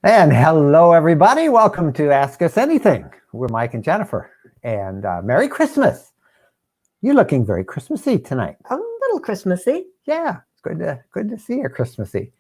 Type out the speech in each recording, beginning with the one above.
And hello, everybody. Welcome to Ask Us Anything. We're Mike and Jennifer. And Merry Christmas. You're looking very Christmassy tonight. A little Christmassy. Yeah, it's good to see you Christmassy.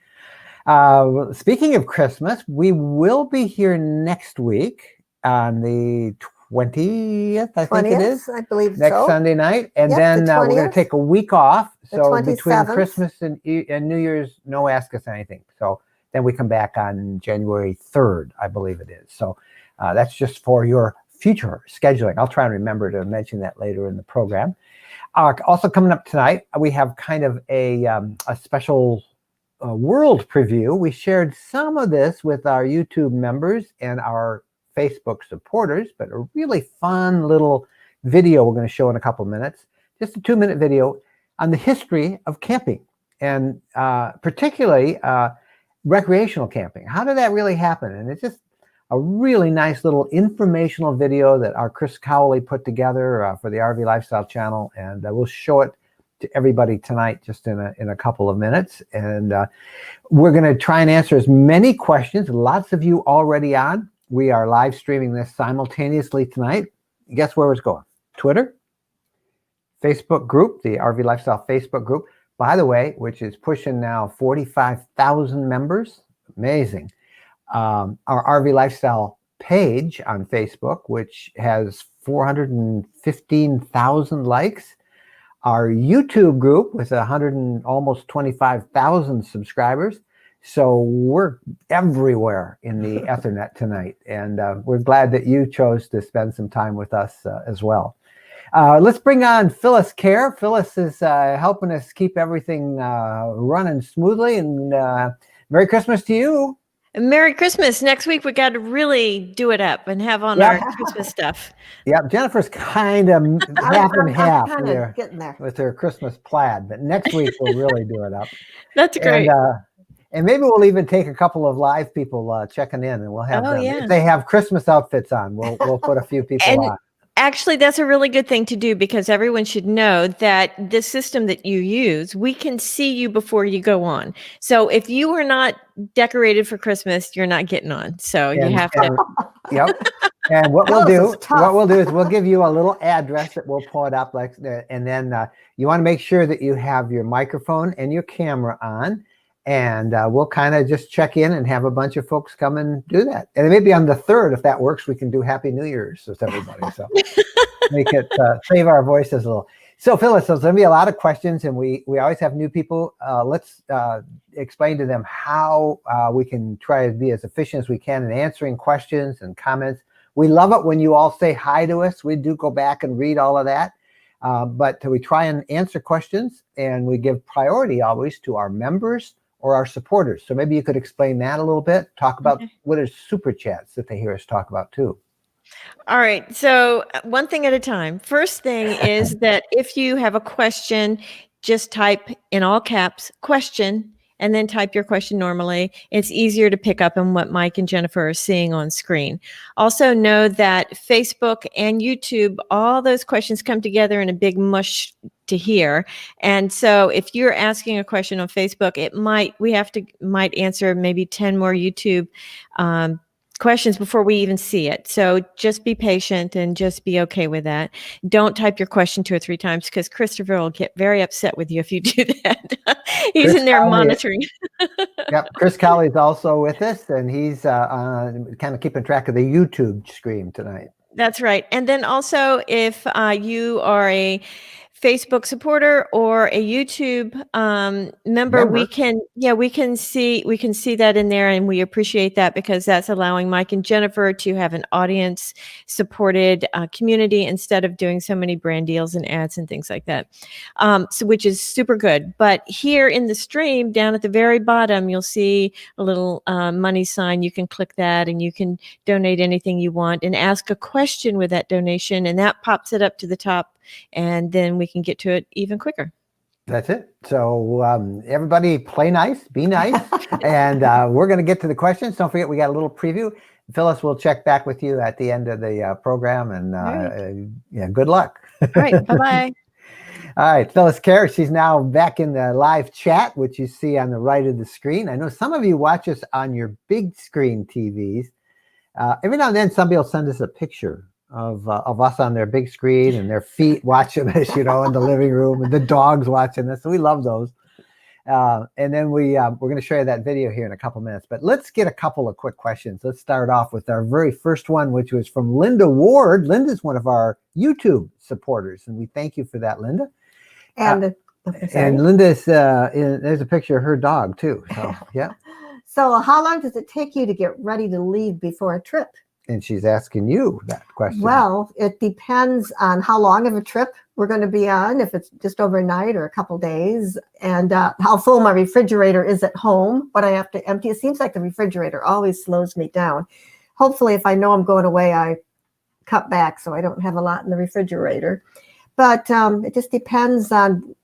Speaking of Christmas, we will be here next week on the 20th, I think it is. I believe next so. Sunday night. And Yep, then the we're going to take a week off. The So between 27th. Christmas and New Year's, no Ask Us Anything. So then we come back on January 3rd, I believe it is. So that's just for your future scheduling. I'll try and remember to mention that later in the program. Also coming up tonight, we have kind of a special world preview. We shared some of this with our YouTube members and our Facebook supporters, but a really fun little video we're going to show in a couple minutes. Just a 2-minute video on the history of camping, and particularly recreational camping. How did that really happen? And it's just a really nice little informational video that our Chris Cowley put together for the RV Lifestyle channel, and we'll show it to everybody tonight just in a couple of minutes. And we're going to try and answer as many questions. Lots of you already on. We are live streaming this simultaneously tonight. Guess where it's going? Twitter, Facebook group, the RV Lifestyle Facebook group, by the way, which is pushing now 45,000 members. Amazing. Our RV Lifestyle page on Facebook, which has 415,000 likes. Our YouTube group with almost 25,000 subscribers. So we're everywhere in the Ethernet tonight. And we're glad that you chose to spend some time with us as well. Let's bring on Phyllis Kerr. Phyllis is helping us keep everything running smoothly. And Merry Christmas to you. Merry Christmas. Next week, we got to really do it up and have on our Christmas stuff. Yeah, Jennifer's kind of half and half here getting there with her Christmas plaid. But next week, we'll really do it up. That's great. And maybe we'll even take a couple of live people checking in, and we'll have them. Yeah. If they have Christmas outfits on, we'll put a few people on. Actually, that's a really good thing to do, because everyone should know that the system that you use, we can see you before you go on. So if you are not decorated for Christmas, you're not getting on. So you have to. Yep. And what we'll do is we'll give you a little address that we'll pull it up, and then you want to make sure that you have your microphone and your camera on. And we'll kind of just check in and have a bunch of folks come and do that. And maybe on the 3rd, if that works, we can do Happy New Year's with everybody. So make it save our voices a little. So Phyllis, there's going to be a lot of questions, and we always have new people. Let's explain to them how we can try to be as efficient as we can in answering questions and comments. We love it when you all say hi to us. We do go back and read all of that. But we try and answer questions, and we give priority always to our members or our supporters. So maybe you could explain that a little bit, talk about what is super chats that they hear us talk about too. All right. So one thing at a time. First thing is that if you have a question, just type in all caps question, and then type your question normally. It's easier to pick up on what Mike and Jennifer are seeing on screen. Also know that Facebook and YouTube, all those questions come together in a big mush to hear. And so if you're asking a question on Facebook, might answer maybe 10 more YouTube questions before we even see it. So just be patient and just be okay with that. Don't type your question 2 or 3 times, because Christopher will get very upset with you if you do that. He's in there monitoring. Yep, Chris Cowley is also with us, and he's kind of keeping track of the YouTube stream tonight. That's right. And then also, if you are a Facebook supporter or a YouTube member, we can see that in there, and we appreciate that, because that's allowing Mike and Jennifer to have an audience supported community instead of doing so many brand deals and ads and things like that. So which is super good. But here in the stream, down at the very bottom, you'll see a little money sign. You can click that, and you can donate anything you want and ask a question with that donation, and that pops it up to the top. And then we can get to it even quicker. That's it. So everybody play nice, be nice. And we're going to get to the questions. Don't forget, we got a little preview. Phyllis will check back with you at the end of the program. And good luck. All right. Bye-bye. All right, Phyllis Kerr, she's now back in the live chat, which you see on the right of the screen. I know some of you watch us on your big screen TVs. Every now and then somebody will send us a picture of us on their big screen and their feet watching us, in the living room, and the dogs watching us. So we love those. And then we're going to show you that video here in a couple minutes. But let's get a couple of quick questions. Let's start off with our very first one, which was from Linda Ward. Linda's one of our YouTube supporters, and we thank you for that, Linda. And Linda's there's a picture of her dog too. So yeah. So how long does it take you to get ready to leave before a trip? And she's asking you that question. Well, it depends on how long of a trip we're going to be on, if it's just overnight or a couple days, and how full my refrigerator is at home, what I have to empty. It seems like the refrigerator always slows me down. Hopefully, if I know I'm going away, I cut back so I don't have a lot in the refrigerator. But it just depends on,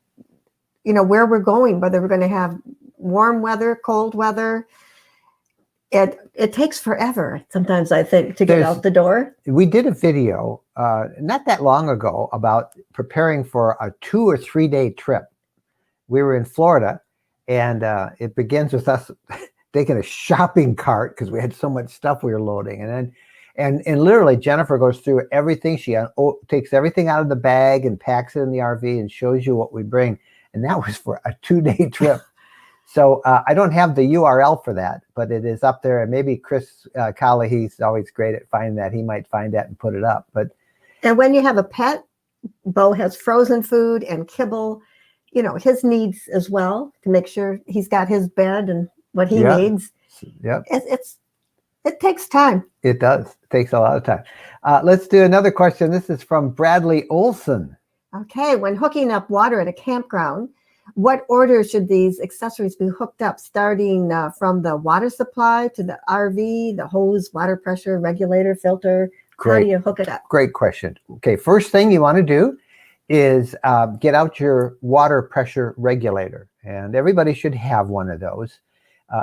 where we're going, whether we're going to have warm weather, cold weather. It takes forever sometimes, I think, to get out the door. We did a video not that long ago about preparing for a 2 or 3 day trip. We were in Florida, and it begins with us taking a shopping cart because we had so much stuff we were loading. And literally Jennifer goes through everything. She takes everything out of the bag and packs it in the RV and shows you what we bring. And that was for a 2 day trip. So I don't have the URL for that, but it is up there. And maybe Chris Colley, he's always great at finding that. He might find that and put it up. And when you have a pet, Bo has frozen food and kibble, his needs as well, to make sure he's got his bed and what he needs. Yep. It takes time. It does. It takes a lot of time. Let's do another question. This is from Bradley Olson. Okay. When hooking up water at a campground, what order should these accessories be hooked up, starting from the water supply to the RV, the hose, water pressure, regulator, filter? Great. How do you hook it up? Great question. Okay, first thing you want to do is get out your water pressure regulator. And everybody should have one of those.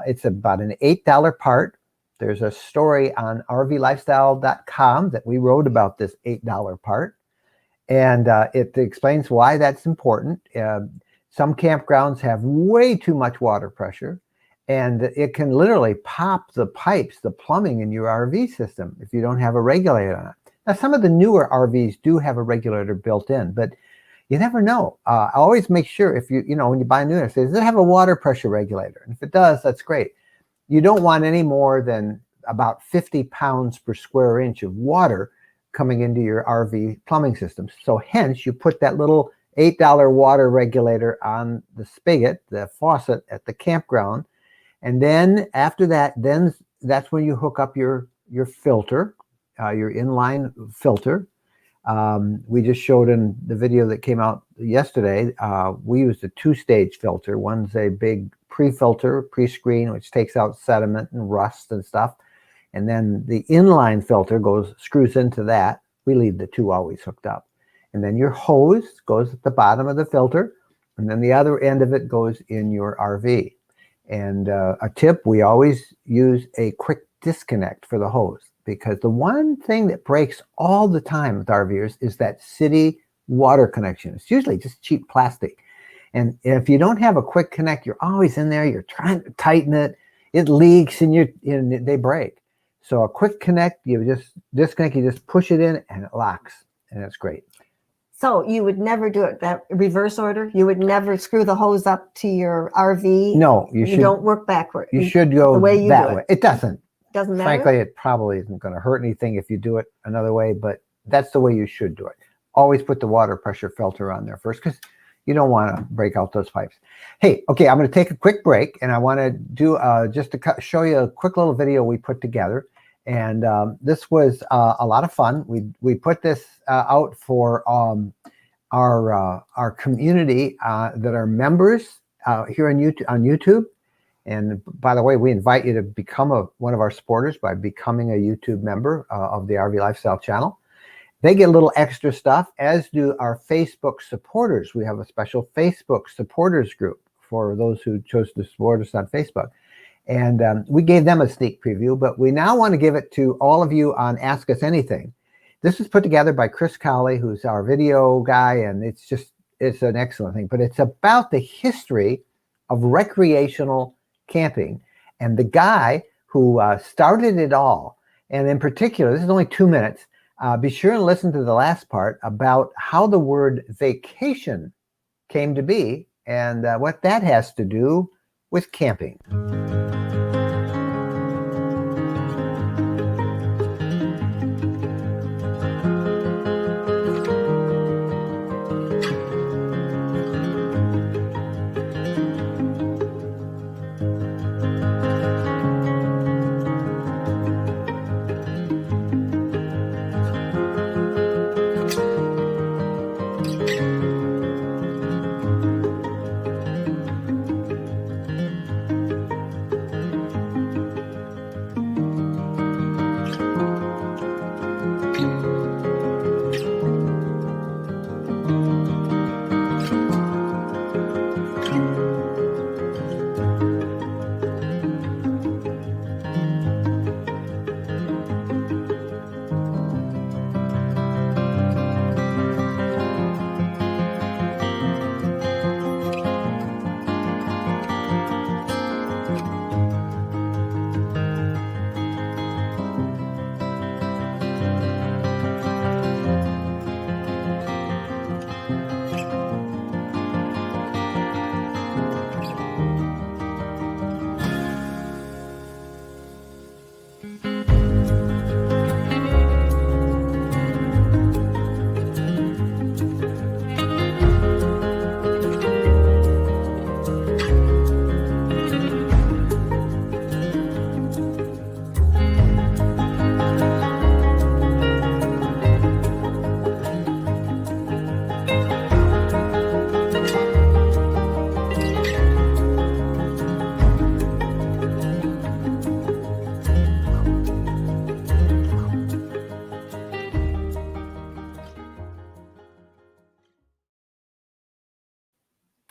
It's about an $8 part. There's a story on rvlifestyle.com that we wrote about this $8 part. And it explains why that's important. Some campgrounds have way too much water pressure, and it can literally pop the pipes, the plumbing in your RV system if you don't have a regulator on it. Now, some of the newer RVs do have a regulator built in, but you never know. Always make sure if when you buy a new one, it says, does it have a water pressure regulator? And if it does, that's great. You don't want any more than about 50 pounds per square inch of water coming into your RV plumbing system. So hence, you put that little $8 water regulator on the spigot, the faucet at the campground. And then after that, then that's when you hook up your filter, your inline filter. We just showed in the video that came out yesterday, we used a 2-stage filter. One's a big pre-filter, pre-screen, which takes out sediment and rust and stuff. And then the inline filter screws into that. We leave the two always hooked up. And then your hose goes at the bottom of the filter, and then the other end of it goes in your RV. And a tip, we always use a quick disconnect for the hose, because the one thing that breaks all the time with RVers is that city water connection. It's usually just cheap plastic. And if you don't have a quick connect, you're always in there, you're trying to tighten it, it leaks, and they break. So a quick connect, you just disconnect, you just push it in and it locks, and it's great. So you would never do it that reverse order? You would never screw the hose up to your RV? No, you don't work backward. You should go the way you that do way. It doesn't. Doesn't matter? Frankly, it probably isn't going to hurt anything if you do it another way, but that's the way you should do it. Always put the water pressure filter on there first, because you don't want to break out those pipes. Hey, okay, I'm going to take a quick break, and I want to do just to show you a quick little video we put together. And this was a lot of fun. We put this out for our community that are members here on YouTube. And by the way, we invite you to become one of our supporters by becoming a YouTube member of the RV Lifestyle channel. They get a little extra stuff, as do our Facebook supporters. We have a special Facebook supporters group for those who chose to support us on Facebook. And we gave them a sneak preview, but we now want to give it to all of you on Ask Us Anything. This was put together by Chris Colley, who's our video guy, and it's just it's an excellent thing, but it's about the history of recreational camping and the guy who started it all. And in particular, this is only 2 minutes. Be sure and listen to the last part about how the word vacation came to be and what that has to do with camping.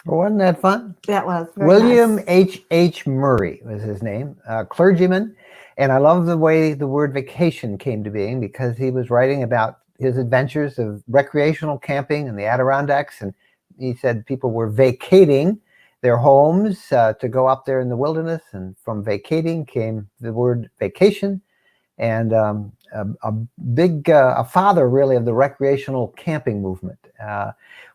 Wasn't that fun? That was very William nice. H. Murray was his name, a clergyman. And I love the way the word vacation came to being, because he was writing about his adventures of recreational camping in the Adirondacks. And he said people were vacating their homes to go up there in the wilderness. And from vacating came the word vacation. And a big father, really, of the recreational camping movement.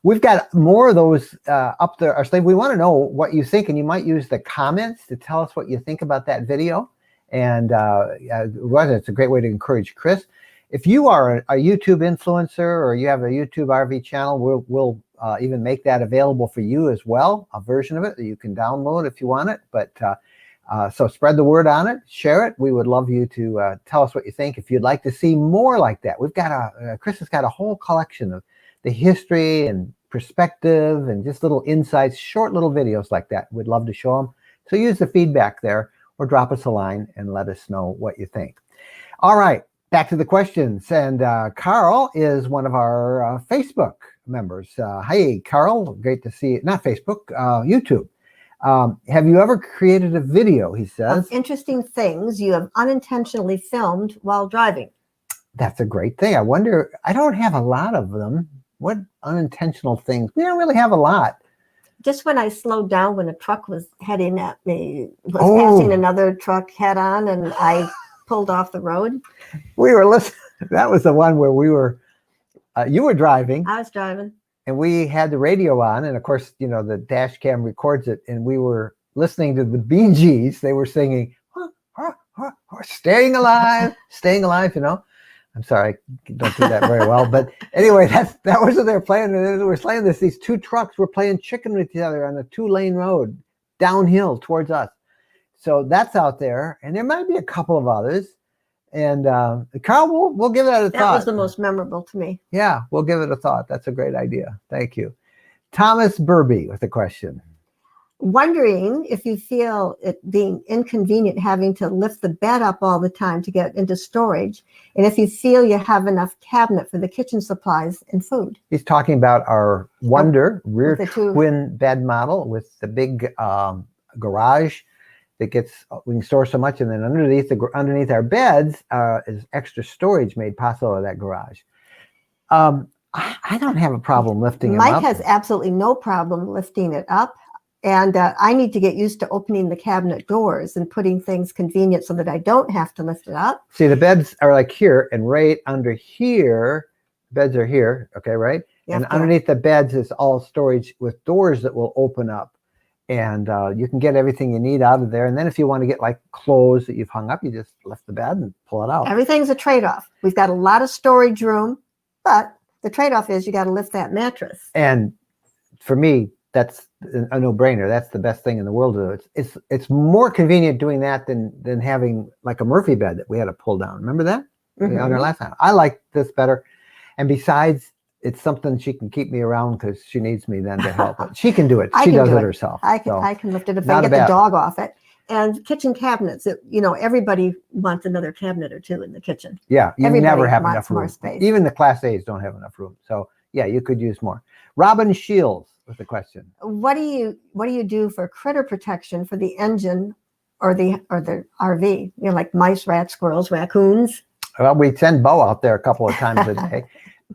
We've got more of those up there. We want to know what you think, and you might use the comments to tell us what you think about that video. And it's a great way to encourage Chris. If you are a YouTube influencer or you have a YouTube RV channel, we'll even make that available for you as well, a version of it that you can download if you want it. But so spread the word on it, share it. We would love you to tell us what you think. If you'd like to see more like that, we've got Chris has got a whole collection of the history and perspective and just little insights, short little videos like that. We'd love to show them. So use the feedback there or drop us a line and let us know what you think. All right, back to the questions. And Carl is one of our Facebook members. Hey, Carl, great to see you. Not Facebook, YouTube. Have you ever created a video, he says, of interesting things you have unintentionally filmed while driving? That's a great thing. I wonder, I don't have a lot of them. What unintentional things? We don't really have a lot. Just when I slowed down when a truck was heading at me, passing another truck head on, and I pulled off the road. We were listening. That was the one where we were, you were driving. I was driving. And we had the radio on. And of course, you know, the dash cam records it. And we were listening to the Bee Gees. They were singing, staying alive, you know. I'm sorry, I don't do that very well. But anyway, that was what they were playing. And they were playing this. These two trucks were playing chicken with each other on a 2-lane road downhill towards us. So that's out there. And there might be a couple of others. And Carl, we'll give that a thought. That was the most memorable to me. Yeah, we'll give it a thought. That's a great idea. Thank you. Thomas Burby with a question. Wondering if you feel it being inconvenient having to lift the bed up all the time to get into storage, and if you feel you have enough cabinet for the kitchen supplies and food. He's talking about our Wonder rear twin twin bed model with the big garage that we can store so much, and then underneath our beds is extra storage made possible by that garage. I don't have a problem lifting them Mike up. has absolutely no problem lifting it up. And I need to get used to opening the cabinet doors and putting things convenient so that I don't have to lift it up. See, the beds are like here, and right under here, beds are here, okay, right? And underneath the beds is all storage with doors that will open up. And you can get everything you need out of there. And then if you want to get like clothes that you've hung up, you just lift the bed and pull it out. Everything's a trade-off. We've got a lot of storage room, but the trade-off is you got to lift that mattress. And for me, that's a no-brainer. That's the best thing in the world to do. It's more convenient doing that than having like a Murphy bed that we had to pull down. Remember that? On our last time. I like this better. And besides, it's something she can keep me around because she needs me then to help. But she can do it. She does it herself. I can lift it if I get the dog off it. And kitchen cabinets, everybody wants another cabinet or two in the kitchen. Yeah, you never have enough room. More space. Even the Class A's don't have enough room. So yeah, you could use more. Robin Shields with the question. What do you do for critter protection for the engine or the RV? Like mice, rats, squirrels, raccoons. Well, we send Bo out there a couple of times a day.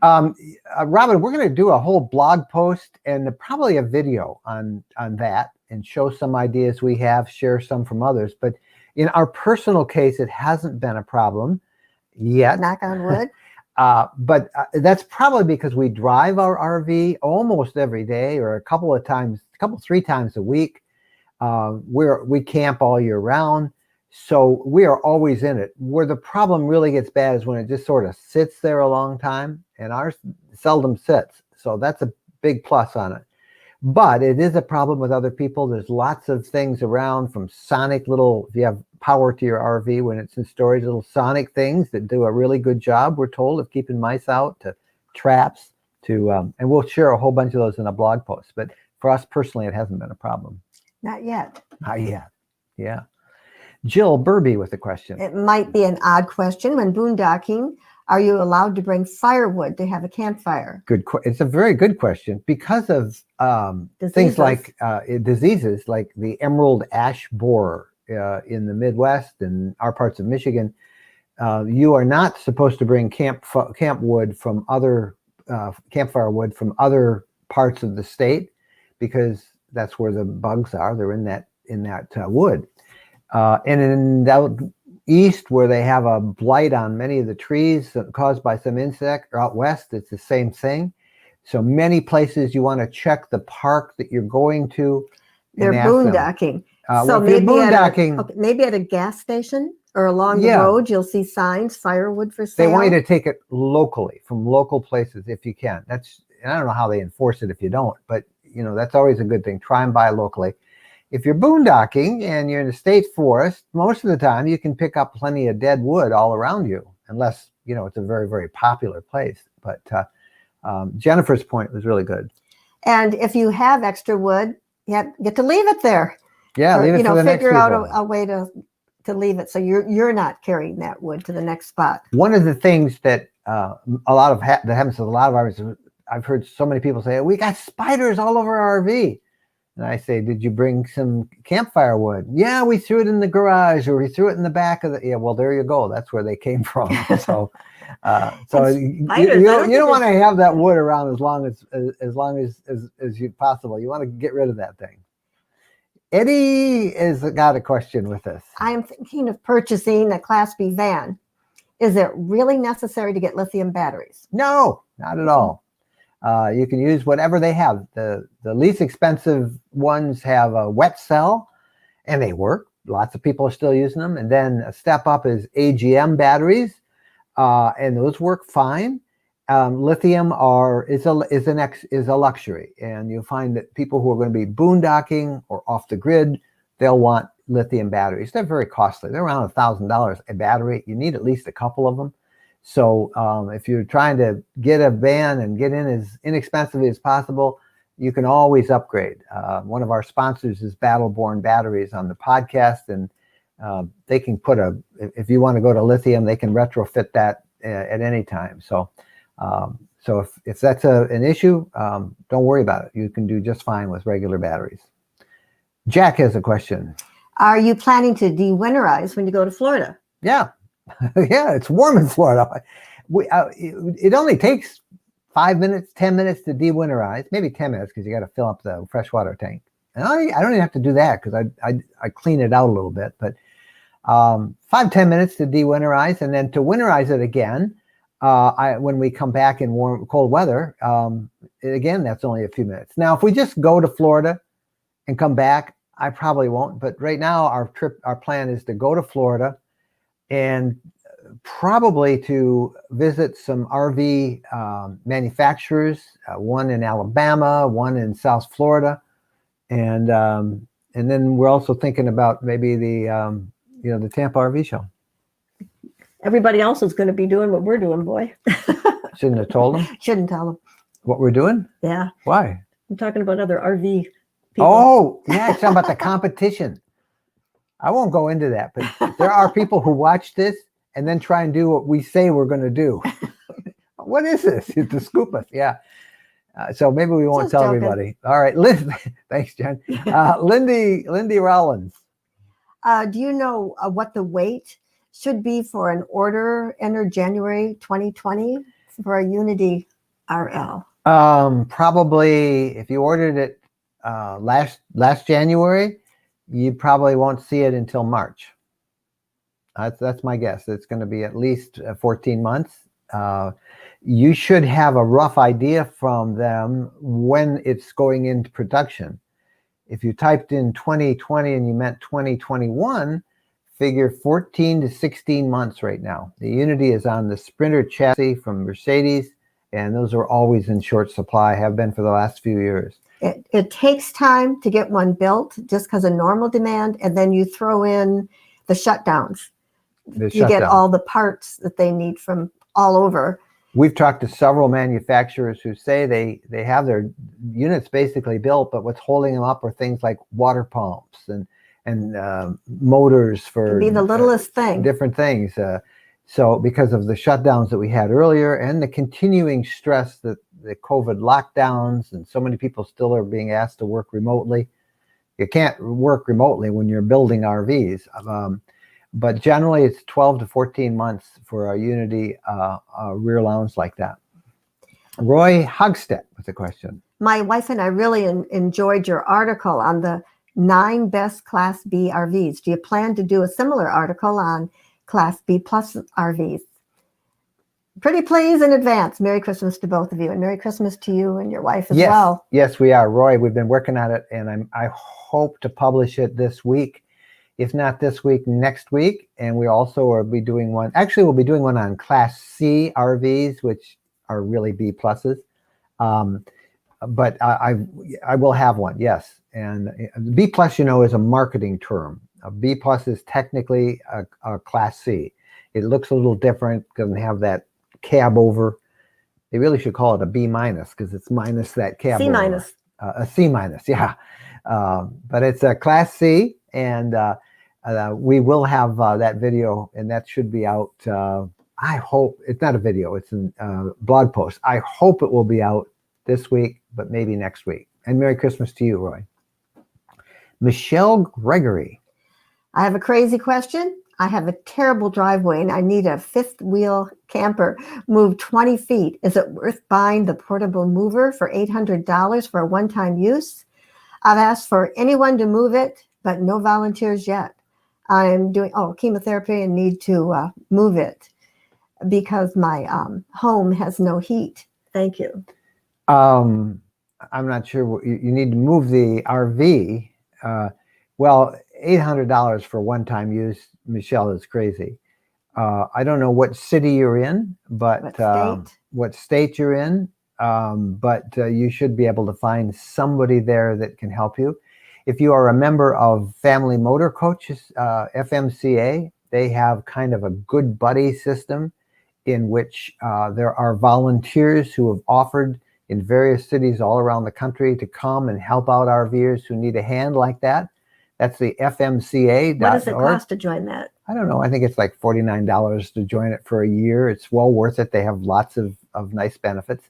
Robin, we're going to do a whole blog post and probably a video on that and show some ideas we have, share some from others. But in our personal case, it hasn't been a problem yet. Knock on wood. But that's probably because we drive our RV almost every day or three times a week. We camp all year round. So we are always in it. Where the problem really gets bad is when it just sort of sits there a long time, and ours seldom sits. So that's a big plus on it. But it is a problem with other people. There's lots of things around, from sonic if you have power to your RV when it's in storage, little sonic things that do a really good job, we're told, of keeping mice out, to traps, and we'll share a whole bunch of those in a blog post. But for us personally, it hasn't been a problem. Not yet. Not yet. Yeah. Jill Burby with a question. It might be an odd question. When boondocking, are you allowed to bring firewood to have a campfire? It's a very good question because of things like diseases like the emerald ash borer in the Midwest and our parts of Michigan. You are not supposed to bring campfire wood from other parts of the state, because that's where the bugs are. They're in that wood. And in the east, where they have a blight on many of the trees caused by some insect, or out west, it's the same thing. So many places you want to check the park that you're going to. They're boondocking. So maybe at a gas station or along the road, you'll see signs, firewood for sale. They want you to take it locally, from local places if you can. And I don't know how they enforce it if you don't, but that's always a good thing. Try and buy locally. If you're boondocking and you're in a state forest, most of the time you can pick up plenty of dead wood all around you, unless, it's a very, very popular place. But Jennifer's point was really good. And if you have extra wood, you get to leave it there. Yeah, leave it for the next people. Figure out a way to leave it so you're not carrying that wood to the next spot. One of the things that that happens with a lot of RVs, I've heard so many people say, we got spiders all over our RV. And I say, did you bring some campfire wood? Yeah, we threw it in the garage, or we threw it in the back of the. Yeah, well, there you go. That's where they came from. So you don't want to have that wood around as long as you possible. You want to get rid of that thing. Eddie has got a question with us. I'm thinking of purchasing a Class B van. Is it really necessary to get lithium batteries? No, not at all. You can use whatever they have. The least expensive ones have a wet cell, and they work. Lots of people are still using them. And then a step up is AGM batteries, and those work fine. Lithium is a luxury, and you'll find that people who are going to be boondocking or off the grid, they'll want lithium batteries. They're very costly. They're around $1,000 a battery. You need at least a couple of them. So if you're trying to get a van and get in as inexpensively as possible, you can always upgrade. One of our sponsors is Battleborn Batteries on the podcast, and they can if you want to go to lithium, they can retrofit that at any time. So if that's an issue, don't worry about it. You can do just fine with regular batteries. Jack has a question. Are you planning to de-winterize when you go to Florida? Yeah. Yeah, it's warm in Florida. It only takes 5 minutes, 10 minutes to dewinterize, maybe 10 minutes because you got to fill up the freshwater tank. And I don't even have to do that because I clean it out a little bit, but 5-10 minutes to dewinterize, and then to winterize it again when we come back in cold weather. Again, that's only a few minutes. Now, if we just go to Florida and come back, I probably won't. But right now, our plan is to go to Florida and probably to visit some RV manufacturers, one in Alabama, one in South Florida, and then we're also thinking about maybe the Tampa RV show. Everybody else is going to be doing what we're doing, boy. Shouldn't have told them. Shouldn't tell them. What we're doing? Yeah. Why? I'm talking about other RV people. Oh, yeah, it's about the competition. I won't go into that, but there are people who watch this and then try and do what we say we're going to do. What is this? It's to scoop us. Yeah. So maybe we won't tell everybody. All right. Thanks, Jen. Lindy Rollins. Do you know what the weight should be for an order entered January 2020 for a Unity RL? Probably if you ordered it last January, you probably won't see it until March. That's my guess. It's going to be at least 14 months. You should have a rough idea from them when it's going into production. If you typed in 2020 and you meant 2021, figure 14 to 16 months right now. The Unity is on the Sprinter chassis from Mercedes, and those are always in short supply, have been for the last few years. It takes time to get one built just because of normal demand, and then you throw in the shutdowns. You get all the parts that they need from all over. We've talked to several manufacturers who say they have their units basically built, but what's holding them up are things like water pumps and motors for It'd be the littlest thing. Different things. So because of the shutdowns that we had earlier and the continuing stress that the COVID lockdowns, and so many people still are being asked to work remotely. You can't work remotely when you're building RVs. But generally it's 12 to 14 months for a Unity rear lounge like that. Roy Hogstedt with a question. My wife and I really enjoyed your article on the 9 best Class B RVs. Do you plan to do a similar article on Class B plus RVs? Pretty please in advance. Merry Christmas to both of you, and Merry Christmas to you and your wife as well. Yes, we are. Roy, we've been working on it, and I hope to publish it this week. If not this week, next week. And we also will be doing one. Actually, we'll be doing one on Class C RVs, which are really B pluses. But I will have one, yes. And B plus, is a marketing term. A B plus is technically a Class C. It looks a little different, doesn't have that cab over. They really should call it a B minus because it's minus that cab C over. minus. A C minus, yeah. But it's a Class C, and we will have that video, and that should be out. I hope it's not a video; it's a blog post. I hope it will be out this week, but maybe next week. And Merry Christmas to you, Roy. Michelle Gregory. I have a crazy question. I have a terrible driveway and I need a 5th wheel camper moved 20 feet. Is it worth buying the portable mover for $800 for a one-time use? I've asked for anyone to move it, but no volunteers yet. I'm doing chemotherapy and need to move it because my home has no heat. Thank you. I'm not sure. You need to move the RV. Well, $800 for one-time use, Michelle, is crazy. I don't know what city you're in, but what state you're in, but you should be able to find somebody there that can help you. If you are a member of Family Motor Coaches, FMCA, they have kind of a good buddy system in which there are volunteers who have offered in various cities all around the country to come and help out RVers who need a hand like that. That's the FMCA.org. What does it cost to join that? I don't know. I think it's like $49 to join it for a year. It's well worth it. They have lots of nice benefits.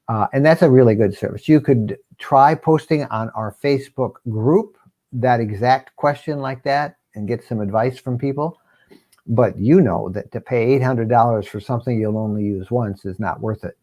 And that's a really good service. You could try posting on our Facebook group that exact question like that and get some advice from people. But you know that to pay $800 for something you'll only use once is not worth it.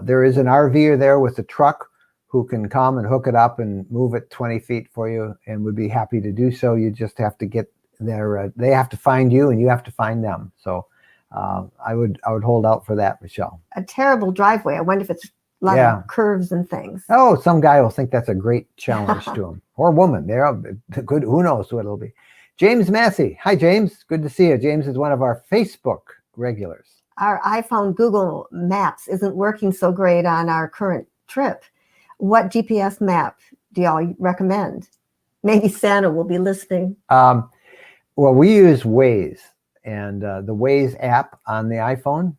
There is an RVer there with a truck who can come and hook it up and move it 20 feet for you and would be happy to do so. You just have to get there. They have to find you and you have to find them. So I would hold out for that, Michelle. A terrible driveway. I wonder if it's a lot of curves and things. Oh, some guy will think that's a great challenge to him, or woman. They're good. Who knows what it'll be. James Massey. Hi, James. Good to see you. James is one of our Facebook regulars. Our iPhone Google Maps isn't working so great on our current trip. What GPS map do y'all recommend? Maybe Santa will be listening. Well, we use Waze, and the Waze app on the iPhone.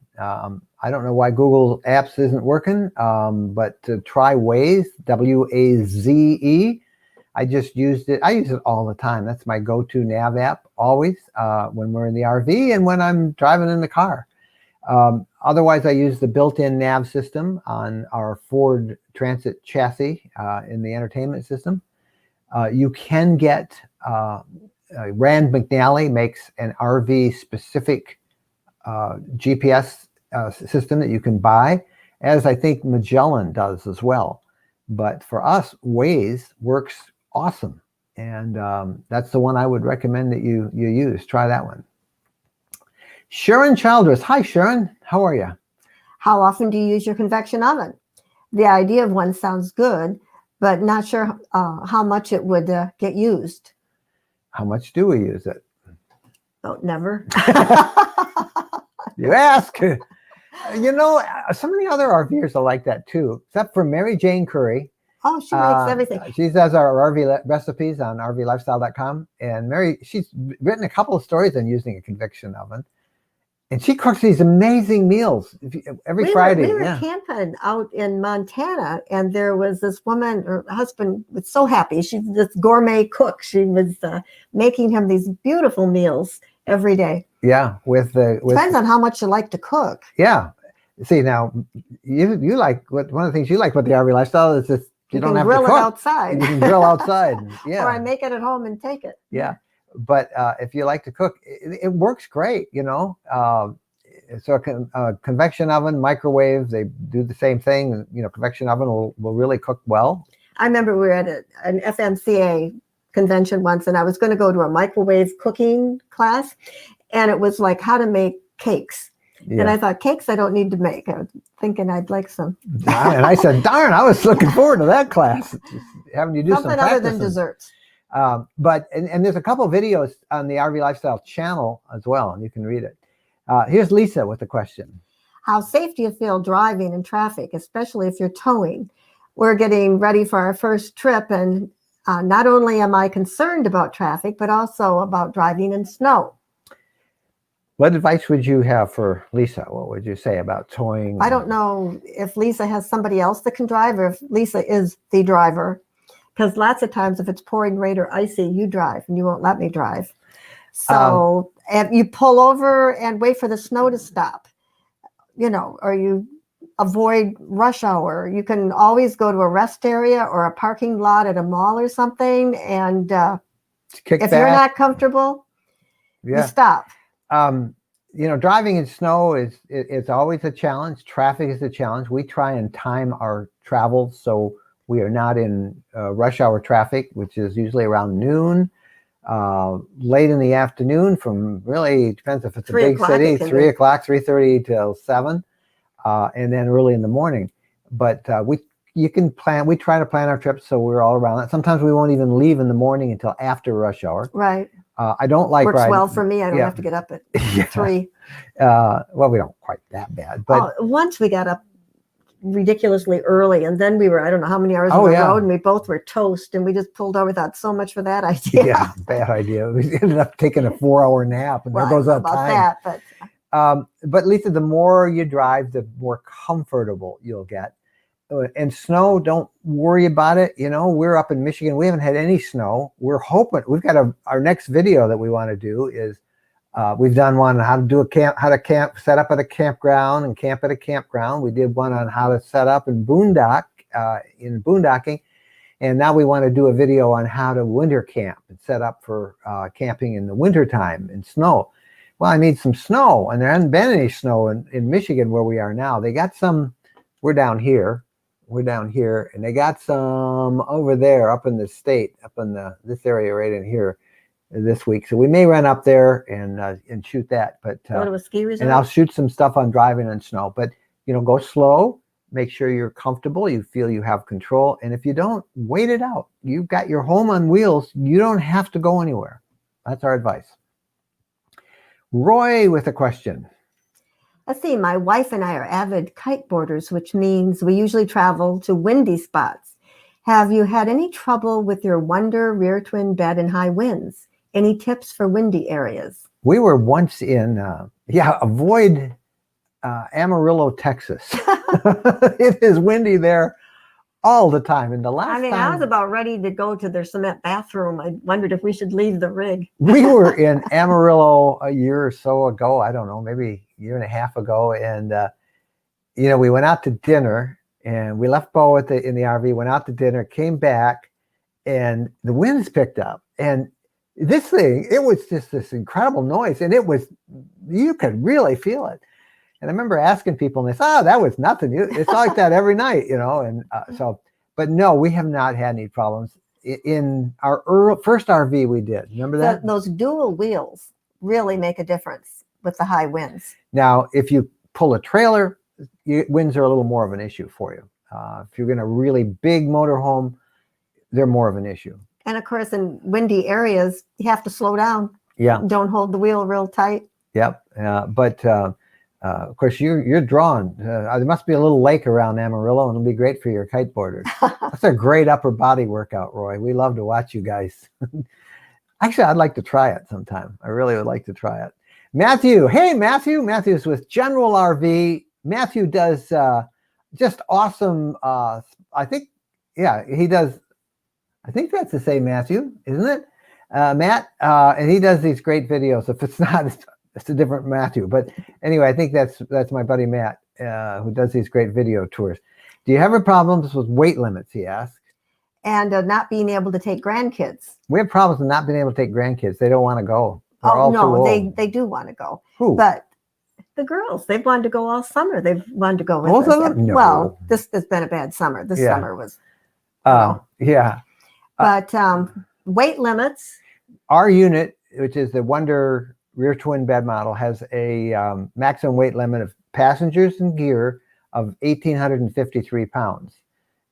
I don't know why Google Apps isn't working, but to try Waze, W-A-Z-E. I just used it. I use it all the time. That's my go-to nav app always when we're in the RV and when I'm driving in the car. Otherwise, I use the built-in nav system on our Ford Transit chassis in the entertainment system. You can get, Rand McNally makes an RV-specific GPS system that you can buy, as I think Magellan does as well. But for us, Waze works awesome. And that's the one I would recommend that you use. Try that one. Sharon Childress. Hi, Sharon. How are you? How often do you use your convection oven? The idea of one sounds good, but not sure how much it would get used. How much do we use it? Oh, never. You ask. You know, some of the other RVers are like that too, except for Mary Jane Curry. Oh, she makes everything. She does our RV recipes on rvlifestyle.com. And Mary, she's written a couple of stories on using a convection oven. And she cooks these amazing meals every Friday. We were camping out in Montana, and there was this woman, her husband was so happy. She's this gourmet cook. She was making him these beautiful meals every day. Yeah, depends on how much you like to cook. Yeah. See, now you like one of the things you like with the RV lifestyle is that you don't have to cook. Grill it outside. You can grill outside. Yeah. Or I make it at home and take it. Yeah. But if you like to cook, it works great, you know. So a convection oven, microwave, they do the same thing. You know, convection oven will really cook well. I remember we were at an FMCA convention once, and I was going to go to a microwave cooking class, and it was like how to make cakes. Yeah. And I thought, cakes I don't need to make. I was thinking I'd like some. And I said, darn, I was looking forward to that class. Having you do something other than desserts. But there's a couple of videos on the RV Lifestyle channel as well, and you can read it. Here's Lisa with a question. How safe do you feel driving in traffic, especially if you're towing? We're getting ready for our first trip, and not only am I concerned about traffic, but also about driving in snow. What advice would you have for Lisa? What would you say about towing? I don't know if Lisa has somebody else that can drive, or if Lisa is the driver. Because lots of times if it's pouring rain or icy, you drive and you won't let me drive. So if you pull over and wait for the snow to stop, you know, or you avoid rush hour. You can always go to a rest area or a parking lot at a mall or something. And if you're not comfortable, you stop. You know, driving in snow it's always a challenge. Traffic is a challenge. We try and time our travel so we are not in rush hour traffic, which is usually around noon, late in the afternoon from really, depends if it's a big city, 3 o'clock, 3:30 till 7, and then early in the morning. But we try to plan our trips so we're all around that. Sometimes we won't even leave in the morning until after rush hour. Right. I don't like Works riding. well for me. I don't have to get up at 3. Well, we don't quite that bad. But once we got up ridiculously early, and then we were, I don't know how many hours on the road, and we both were toast, and we just pulled over. Thought so much for that idea. Yeah, bad idea. We ended up taking a 4-hour nap, and there goes our time. But Lisa, the more you drive, the more comfortable you'll get. And snow, don't worry about it. You know, we're up in Michigan. We haven't had any snow. We're hoping we've got our next video that we want to do is we've done one on how to do set up at a campground and camp at a campground. We did one on how to set up in boondocking. And now we want to do a video on how to winter camp and set up for camping in the wintertime in snow. Well, I need some snow, and there hasn't been any snow in Michigan where we are now. They got some we're down here. We're down here, and they got some over there, up in the state, up in this area right in here this week. So we may run up there and shoot that. But Go to a ski resort. and I'll shoot some stuff on driving on snow. But go slow. Make sure you're comfortable. You feel you have control. And if you don't, wait it out. You've got your home on wheels. You don't have to go anywhere. That's our advice. Roy with a question. Let's see. My wife and I are avid kiteboarders, which means we usually travel to windy spots. Have you had any trouble with your Wonder rear twin bed in high winds? Any tips for windy areas? We were once in, avoid Amarillo, Texas. It is windy there all the time. And the last time I was about ready to go to their cement bathroom. I wondered if we should leave the rig. We were in Amarillo a year or so ago. I don't know, maybe a year and a half ago. And, we went out to dinner, and we left Bo in the RV, went out to dinner, came back, and the winds picked up. And this thing, it was just this incredible noise. And you could really feel it. And I remember asking people, and they said, that was nothing. It's like that every night, And but no, we have not had any problems. In our first RV we did. Remember that? Those dual wheels really make a difference with the high winds. Now, if you pull a trailer, winds are a little more of an issue for you. If you're in a really big motorhome, they're more of an issue. And of course, in windy areas, you have to slow down. Yeah. Don't hold the wheel real tight. Yep. But of course, you're drawn. There must be a little lake around Amarillo, and it'll be great for your kiteboarders. That's a great upper body workout, Roy. We love to watch you guys. Actually, I'd like to try it sometime. I really would like to try it. Matthew. Hey, Matthew. Matthew's with General RV. Matthew does just awesome. He does. I think that's the same Matthew, isn't it? Matt. And he does these great videos. If it's not, it's a different Matthew. But anyway, I think that's my buddy Matt, who does these great video tours. Do you have any problems with weight limits, he asked? And not being able to take grandkids. We have problems with not being able to take grandkids. They don't want to go. They do want to go. Who? But the girls, they've wanted to go all summer. They've wanted to go with Both us. of them? No. Well, this has been a bad summer. This summer was. Yeah. But weight limits. Our unit, which is the Wonder rear twin bed model, has a maximum weight limit of passengers and gear of 1,853 pounds.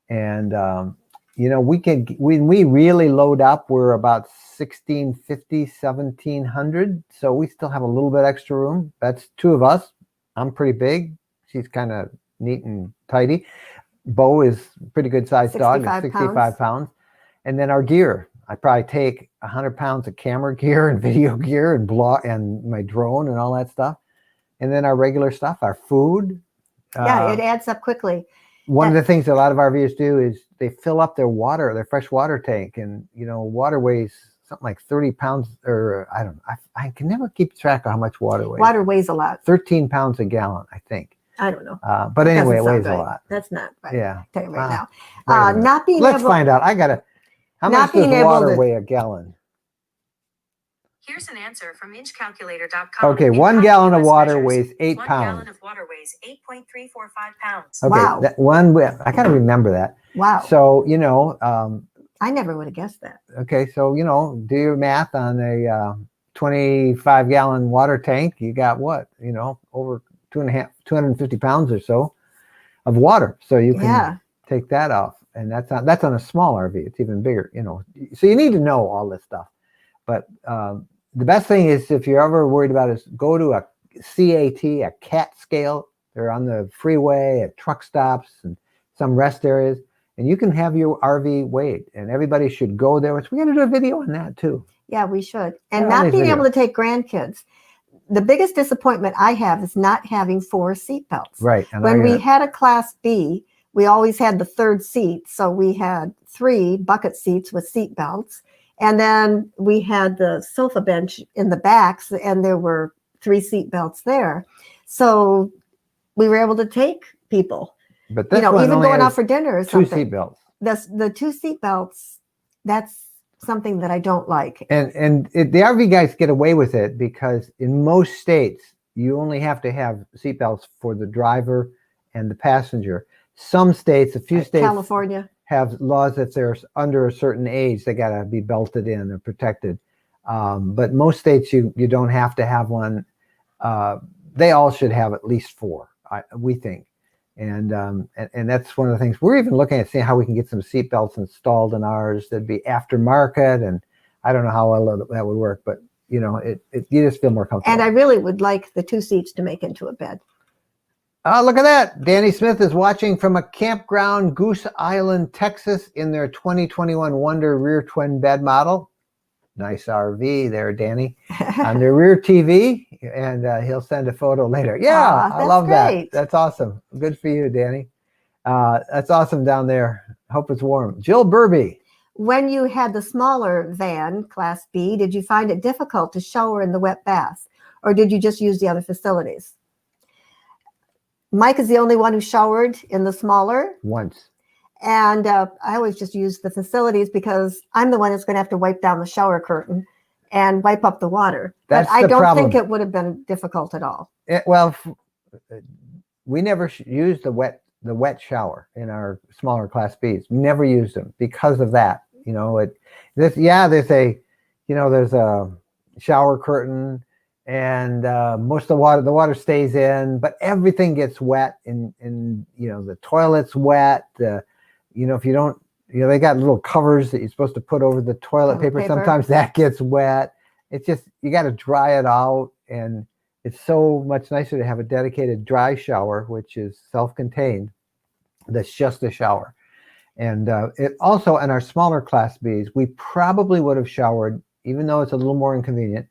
And, when we really load up, we're about 1,650, 1,700. So we still have a little bit extra room. That's two of us. I'm pretty big. She's kind of neat and tidy. Bo is a pretty good sized dog, 65 pounds. And then our gear, I probably take 100 pounds of camera gear and video gear and my drone and all that stuff. And then our regular stuff, our food. Yeah, it adds up quickly. One of the things that a lot of RVers do is they fill up their fresh water tank, and water weighs something like 30 pounds, or I don't know. I can never keep track of how much water weighs. Water weighs a lot. 13 pounds a gallon, I think. I don't know. But anyway, it weighs right. a lot. That's not right. Yeah. Tell you right now. Not being Let's able. find out. How much does water weigh a gallon? Here's an answer from inchcalculator.com. Okay, 1 gallon of water weighs 8 pounds. 1 gallon of water weighs 8.345 pounds. Okay, Wow. I got to remember that. Wow. So, I never would have guessed that. okay, so, do your math on a 25-gallon water tank. You got what? Over 250 pounds or so of water. So you can take that off. And that's on a small RV. It's even bigger, So you need to know all this stuff. But the best thing is, if you're ever worried about it, go to a CAT, a CAT scale. They're on the freeway, at truck stops, and some rest areas. And you can have your RV weighed. And everybody should go there. We're going to do a video on that, too. Yeah, we should. And not being able to take grandkids. The biggest disappointment I have is not having 4 seatbelts. Right. When we had a Class B, we always had the third seat. So we had 3 bucket seats with seat belts. And then we had the sofa bench in the backs, and there were 3 seat belts there. So we were able to take people, but even going out for dinner or 2 something. seat belts. The 2 seat belts, that's something that I don't like. And the RV guys get away with it because in most states, you only have to have seat belts for the driver and the passenger. Some states, a few states California. have laws that they're under a certain age, they got to be belted in or protected. But most states, you don't have to have one. They all should have at least 4, we think. And that's one of the things we're even looking at, seeing how we can get some seat belts installed in ours that'd be aftermarket. And I don't know how well that would work, but you know, you just feel more comfortable. And I really would like the 2 seats to make into a bed. Oh, look at that. Danny Smith is watching from a campground, Goose Island, Texas, in their 2021 Wonder rear twin bed model. Nice RV there, Danny, on their rear TV, and he'll send a photo later. Yeah, I love great. that. That's awesome. Good for you, Danny. That's awesome down there. Hope it's warm. Jill Burby. When you had the smaller van, Class B, did you find it difficult to shower in the wet bath, or did you just use the other facilities? Mike is the only one who showered in the smaller. Once. And I always just use the facilities because I'm the one that's going to have to wipe down the shower curtain and wipe up the water. That's but I the don't problem. think it would have been difficult at all. Well, we never used the wet shower in our smaller Class Bs. Never used them because of that. You know, there's a shower curtain, and most of the water stays in, but everything gets wet, and you know, the toilet's wet. If you don't, they got little covers that you're supposed to put over the toilet paper. Sometimes that gets wet. It's just, you got to dry it out, and it's so much nicer to have a dedicated dry shower, which is self-contained. That's just a shower. And it also, in our smaller Class Bs, we probably would have showered, even though it's a little more inconvenient,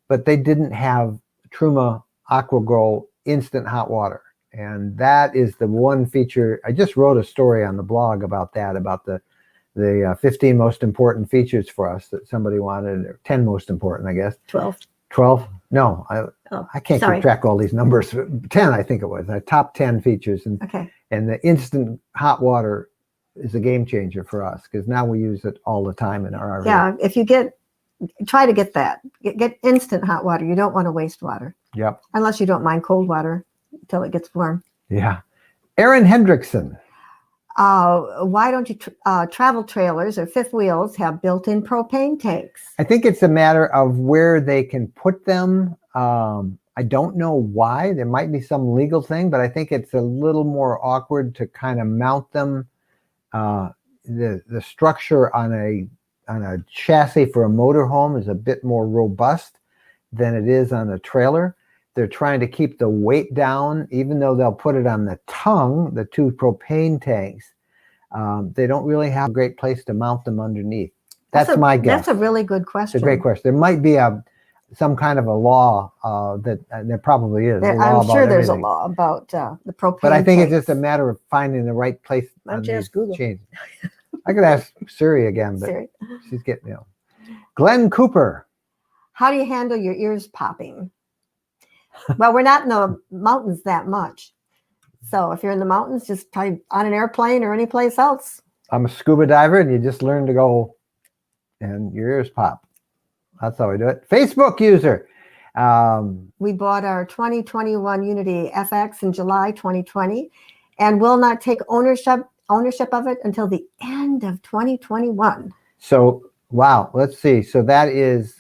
but they didn't have Truma AquaGrow instant hot water. And that is the one feature. I just wrote a story on the blog about that, about the 15 most important features for us that somebody wanted, or 10 most important, I guess. 12? No, I can't keep track of all these numbers. 10, I think it was. The top 10 features. And the instant hot water is a game changer for us, because now we use it all the time in our RV. Yeah, if you try to get that. Get instant hot water. You don't want to waste water. Yep. Unless you don't mind cold water until it gets warm. Yeah. Aaron Hendrickson. Why don't you travel trailers or fifth wheels have built-in propane tanks? I think it's a matter of where they can put them. I don't know why. There might be some legal thing, but I think it's a little more awkward to kind of mount them. The structure on a chassis for a motorhome is a bit more robust than it is on a trailer. They're trying to keep the weight down, even though they'll put it on the tongue, the 2 propane tanks. They don't really have a great place to mount them underneath. That's my guess. That's a really good question. It's a great question. There might be some kind of a law there probably is. I'm sure there's a law about the propane. But I think tanks. it's just a matter of finding the right place. Why don't you ask Google? I could ask Siri again, but she's getting Glenn Cooper. How do you handle your ears popping? Well, we're not in the mountains that much. So if you're in the mountains, just try on an airplane or any place else. I'm a scuba diver, and you just learn to go and your ears pop. That's how we do it. Facebook user. We bought our 2021 Unity FX in July 2020 and will not take ownership of it until the end of 2021. So, wow. Let's see. So that is,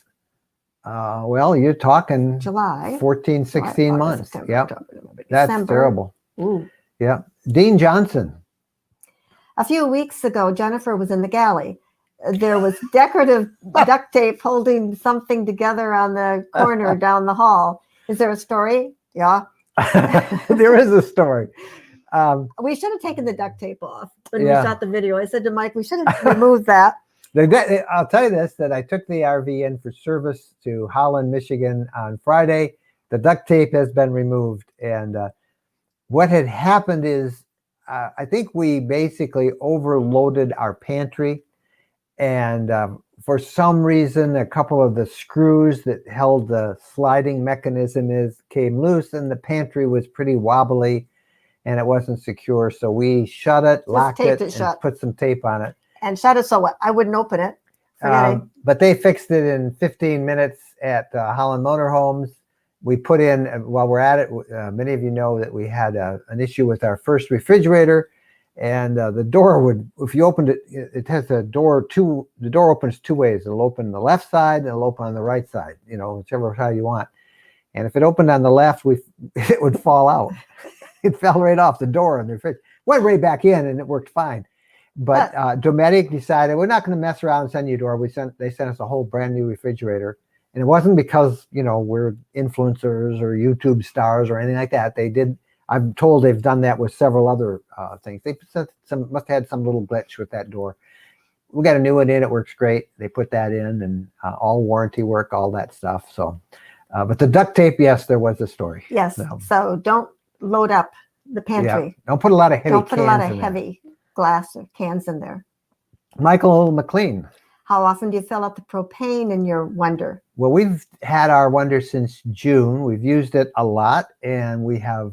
you're talking July. 14, 16 months. September, Yep. October, That's December. terrible. Ooh. Yeah. Dean Johnson. A few weeks ago, Jennifer was in the galley. There was decorative duct tape holding something together on the corner down the hall. Is there a story? Yeah. There is a story. We should have taken the duct tape off when we shot the video. I said to Mike, we should have removed that. I'll tell you this, that I took the RV in for service to Holland, Michigan on Friday. The duct tape has been removed. And what had happened is I think we basically overloaded our pantry. And for some reason, a couple of the screws that held the sliding mechanism came loose, and the pantry was pretty wobbly and it wasn't secure. So we shut it, locked it, and put some tape on it. And shut it so I wouldn't open it. But they fixed it in 15 minutes at Holland Motorhomes. We put in, while we're at it, many of you know that we had an issue with our first refrigerator. And the door would, if you opened it, it has the door opens two ways. It'll open on the left side and it'll open on the right side, whichever side you want. And if it opened on the left, it would fall out. It fell right off the door and the fridge went right back in, and it worked fine. But Dometic decided we're not going to mess around and send you a door. They sent us a whole brand new refrigerator, and it wasn't because we're influencers or YouTube stars or anything like that. I'm told they've done that with several other things. They must have had some little glitch with that door. We got a new one in. It works great. They put that in, and all warranty work, all that stuff. So, but the duct tape, yes, there was a story. Yes. So don't load up the pantry. Yeah. Don't put a lot of heavy. Don't put a lot of heavy glass or cans in there. Michael McLean. How often do you fill up the propane in your Wonder? Well, we've had our Wonder since June. We've used it a lot, and we have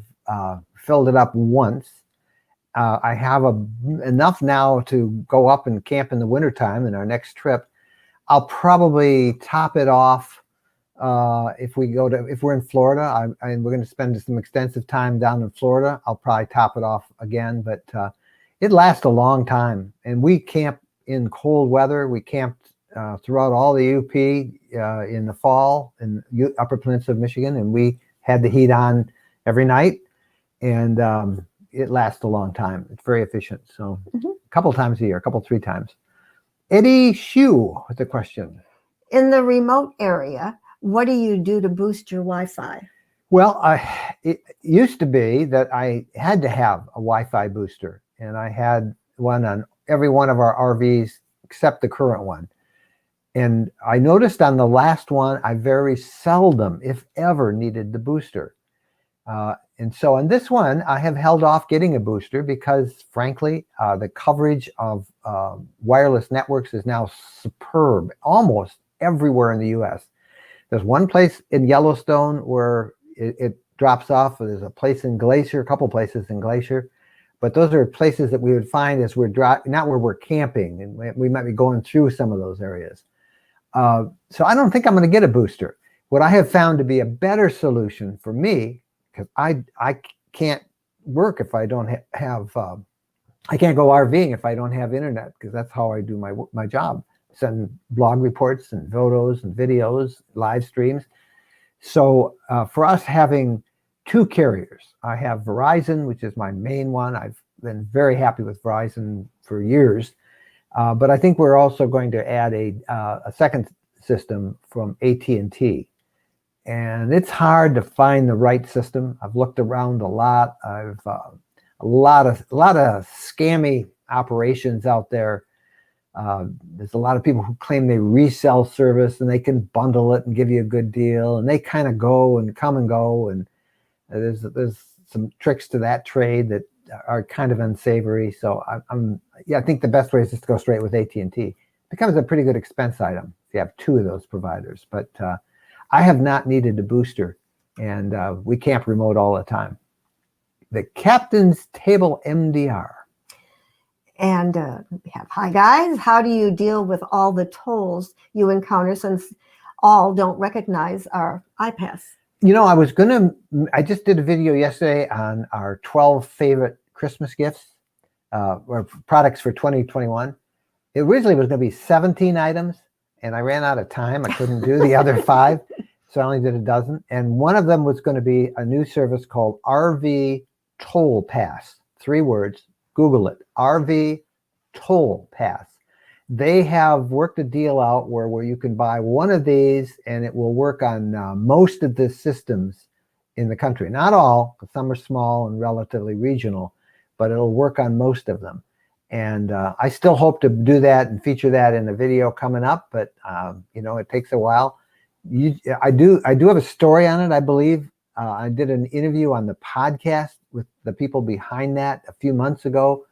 filled it up once. I have enough now to go up and camp in the wintertime in our next trip. I'll probably top it off if we're in Florida, and we're going to spend some extensive time down in Florida. I'll probably top it off again, but it lasts a long time. And we camp in cold weather. We camped throughout all the UP in the fall in Upper Peninsula of Michigan, and we had the heat on every night. And it lasts a long time. It's very efficient. So a couple times a year, 3 times. Eddie Shue with a question. In the remote area, what do you do to boost your Wi-Fi? Well, it used to be that I had to have a Wi-Fi booster, and I had one on every one of our RVs except the current one. And I noticed on the last one, I very seldom, if ever, needed the booster. And so on this one, I have held off getting a booster because, frankly, the coverage of wireless networks is now superb almost everywhere in the U.S. There's one place in Yellowstone where it drops off. There's a place in Glacier, a couple places in Glacier. But those are places that we would find as not where we're camping, and we might be going through some of those areas. So I don't think I'm going to get a booster. What I have found to be a better solution for me, because I can't work if I don't have, I can't go RVing if I don't have internet, because that's how I do my job. Send blog reports and photos and videos, live streams. So for us having 2 carriers, I have Verizon, which is my main one. I've been very happy with Verizon for years. But I think we're also going to add a second system from AT&T. And it's hard to find the right system. I've looked around a lot. I've a lot of scammy operations out there. There's a lot of people who claim they resell service and they can bundle it and give you a good deal. And they kind of go and come and go. And there's some tricks to that trade that are kind of unsavory. So I think the best way is just to go straight with AT&T. It becomes a pretty good expense item if you have 2 of those providers. But I have not needed a booster, and we camp remote all the time. The Captain's Table MDR. And we have, hi guys, how do you deal with all the tolls you encounter since all don't recognize our iPass? I just did a video yesterday on our 12 favorite Christmas gifts or products for 2021. It originally was going to be 17 items, and I ran out of time. I couldn't do the other 5, so I only did a dozen. And one of them was going to be a new service called RV Toll Pass. 3 words. Google it. RV Toll Pass. They have worked a deal out where you can buy one of these, and it will work on most of the systems in the country. Not all, because some are small and relatively regional, but it'll work on most of them. And I still hope to do that and feature that in a video coming up, but it takes a while. I do have a story on it, I believe. I did an interview on the podcast with the people behind that a few months ago.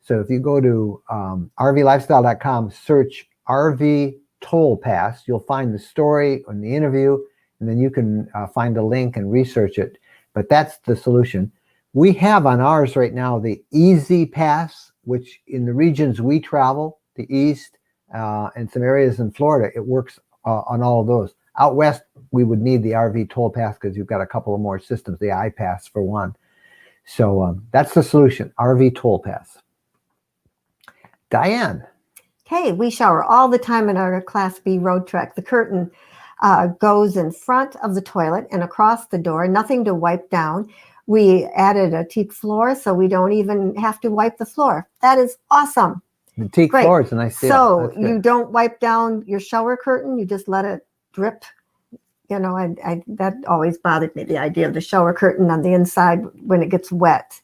So if you go to rvlifestyle.com, search RV Toll Pass, you'll find the story and the interview, and then you can find a link and research it. But that's the solution. We have on ours right now the Easy Pass, which in the regions we travel, the East and some areas in Florida, it works on all of those. Out West, we would need the RV Toll Pass because you've got a couple of more systems, the iPass for one. So that's the solution, RV Toll Pass. Diane. Okay, we shower all the time in our Class B road trek. The curtain goes in front of the toilet and across the door, nothing to wipe down. We added a teak floor, so we don't even have to wipe the floor. That is awesome. The teak Great. floor is a nice deal. So That's good. you don't wipe down your shower curtain, you just let it drip. You know, I that always bothered me, the idea of the shower curtain on the inside when it gets wet.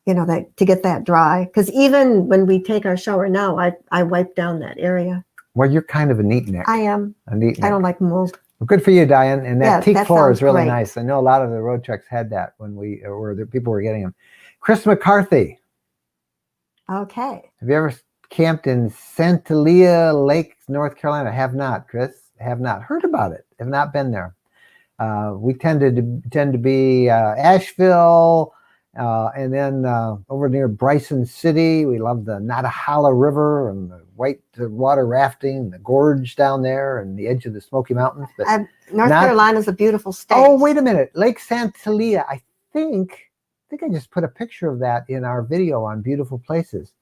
You know, that to get that dry. Because even when we take our shower now, I wipe down that area. Well, you're kind of a neat neck. I am. A neat I neck. don't like mold. Well, good for you, Diane. And that Yeah, teak that floor is sounds really great. nice. I know a lot of the road treks had that when people were getting them. Chris McCarthy. Okay. Have you ever camped in Santelia Lake, North Carolina? Have not, Chris. Have not heard about it. Have not been there. We tend to be Asheville, and then over near Bryson City. We love the Nantahala River and the white water rafting, the gorge down there, and the edge of the Smoky Mountains. But North Carolina is a beautiful state. oh, wait a minute, Lake Santelia. I think I just put a picture of that in our video on Beautiful Places.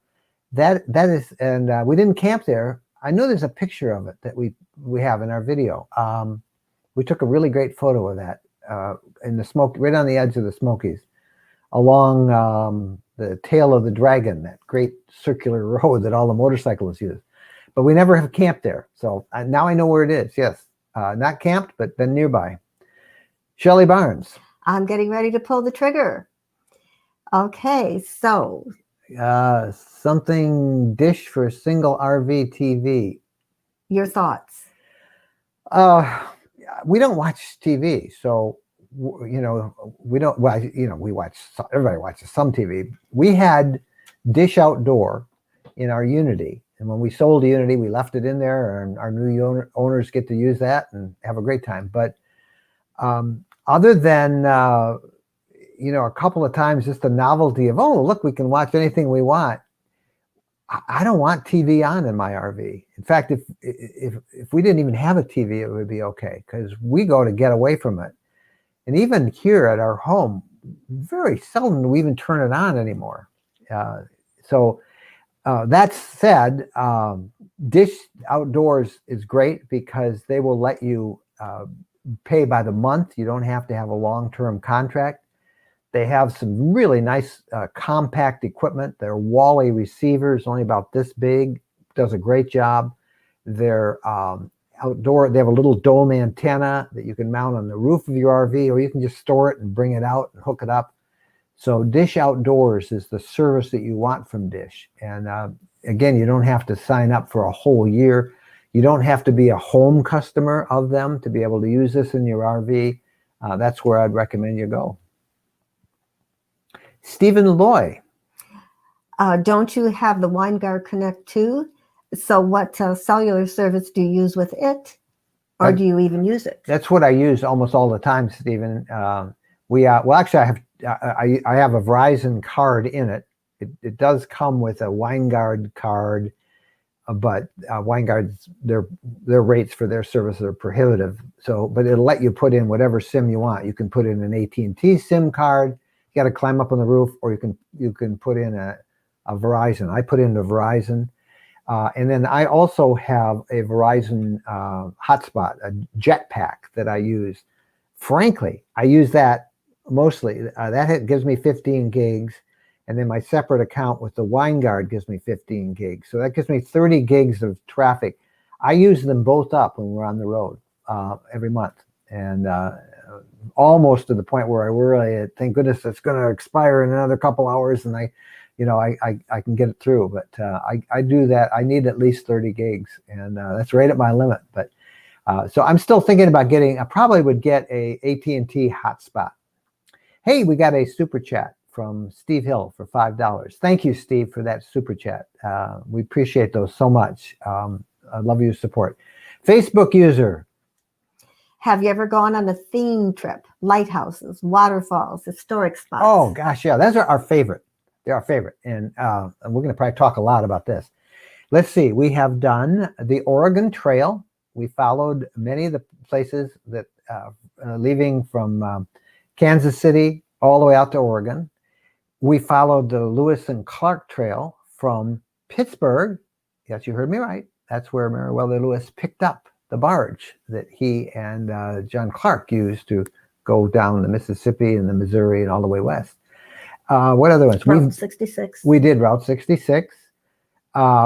That is, and we didn't camp there. I know there's a picture of it that we have in our video. We took a really great photo of that in the smoke, right on the edge of the Smokies, along the tail of the Dragon, that great circular road that all the motorcyclists use. But we never have camped there. So now I know where it is. Yes, not camped, but been nearby. Shelley Barnes. I'm getting ready to pull the trigger. Okay, so. Something dish for a single RV TV. Your thoughts? We don't watch TV, so you know we don't. Well, you know, we watch. Everybody watches some TV. We had Dish Outdoor in our Unity, and when we sold the Unity, we left it in there, and our new owners get to use that and have a great time. But other than you know, a couple of times, just the novelty of, oh, look, we can watch anything we want. I don't want TV on in my RV. In fact, if we didn't even have a TV, it would be okay, because we go to get away from it. And even here at our home, very seldom do we even turn it on anymore. So that said, Dish Outdoors is great because they will let you pay by the month. You don't have to have a long-term contract. They have some really nice compact equipment. Their Wally receivers, only about this big, does a great job. They're outdoor. They have a little dome antenna that you can mount on the roof of your RV, or you can just store it and bring it out and hook it up. So Dish Outdoors is the service that you want from Dish. And again, you don't have to sign up for a whole year. You don't have to be a home customer of them to be able to use this in your RV. That's where I'd recommend you go. Stephen Loy. Don't you have the WineGuard Connect 2? So what cellular service do you use with it? Or do you even use it? That's what I use almost all the time, Stephen. Well, actually, I have a Verizon card in it. It does come with a WineGuard card, but WineGuard's, their rates for their service are prohibitive. So, but it'll let you put in whatever SIM you want. You can put in an AT&T SIM card. You got to climb up on the roof, or you can put in a Verizon. I put in a Verizon, and then I also have a Verizon hotspot, a jetpack that I use. Frankly, I use that mostly. That gives me 15 gigs, and then my separate account with the WineGuard gives me 15 gigs. So that gives me 30 gigs of traffic. I use them both up when we're on the road every month, and almost to the point where I really, thank goodness it's going to expire in another couple hours, and I can get it through. But I do that. I need at least 30 gigs, and that's right at my limit. But so I'm still thinking about getting. I probably would get a AT&T hotspot. Hey, we got a super chat from Steve Hill for $5. Thank you, Steve, for that super chat. We appreciate those so much. I love your support. Facebook user. Have you ever gone on a theme trip? Lighthouses, waterfalls, historic spots. Oh, gosh, yeah. Those are our favorite. They're our favorite. And we're going to probably talk a lot about this. Let's see. We have done the Oregon Trail. We followed many of the places that leaving from Kansas City all the way out to Oregon. We followed the Lewis and Clark Trail from Pittsburgh, yes, you heard me right. That's where Meriwether Lewis picked up the barge that he and John Clark used to go down the Mississippi and the Missouri and all the way west. What other ones? Route 66. We did Route 66.